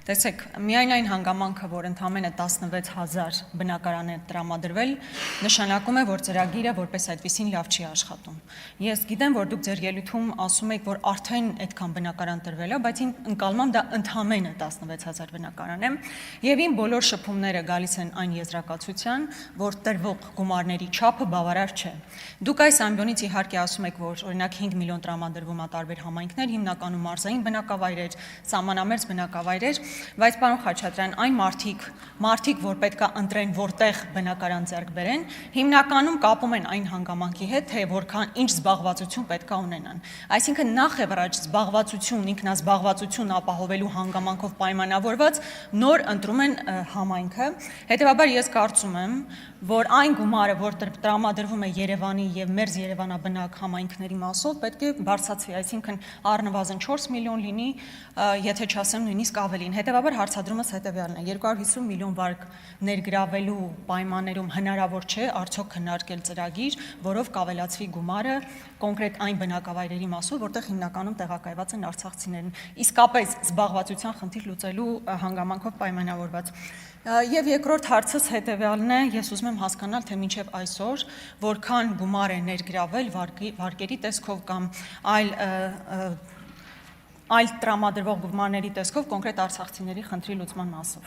Տեսեք, միայն այն հանգամանքը, որ ընդամենը 16,000 բնակարան է տրամադրվել, նշանակում է, որ ծրագիրը որպես այդպեսին լավ չի աշխատում։ Ես գիտեմ, որ դուք ձեր ելույթում ասում եք, որ արդեն այդքան բնակարան տրվել է, բայց ընկալմամբ դա ընդամենը 16,000 բնակարան է, եւ իմ բոլոր շփումները գալիս են այն եզրակացության, որ տրվող գումարների չափը բավարար չէ։ Դուք այս ամբիոնից իհարկե ասում եք, որ օրինակ 5 միլիոն տրամադրվում է տարբեր համայնքներ, հիմնականում մարզային բնակավայրեր, սահմանամերձ բնակավայրեր, բայց պարոն Խաչատրյան, այն մարդիկ, որ պետք է ընտրեն, որտեղ բնակարան ձեռք բերեն, հիմնականում կապում են այն հանգամանքի հետ, թե որքան ինչ զբաղվածություն պետք է ունենան։ Այսինքն նախ եւ առաջ զբաղվածություն, ինքնազբաղվածություն ապահովելու հանգամանքով պայմանավորված նոր ընտրում են համայնքը։ Հետևաբար ես կարծում եմ, որ այն գումարը, որ տրամադրվում է Երևանի եւ մերձ Երևանաբնակ համայնքների մասով, պետք է բարձրացվի, այսինքն առնվազն 4 միլիոն լինի, եթե չասեմ նույնիսկ ավելին։ Հետևաբար հարցադրումս հետևյալն է. 250 միլիոն վարկ ներգրավելու պայմաններում հնարավոր չէ արդյոք քննարկել ծրագիր, որով կավելացվի գումարը կոնկրետ այն բնակավայրերի մասով, որտեղ հիմնականում տեղակայված են արցախցիներն, իսկապես զբաղվածության խնդիր լուծելու հանգամանքով պայմանավորված։ Եվ երկրորդ հարցս հետևյալն է, ես ուզում եմ հասկանալ, թե մինչև այսօր որքան գումար է ներգրավել վարկերի տեսքով կամ այլ տրամադրվող գումարների տեսքով կոնկրետ արցախցիների խնդրի լուծման մասով։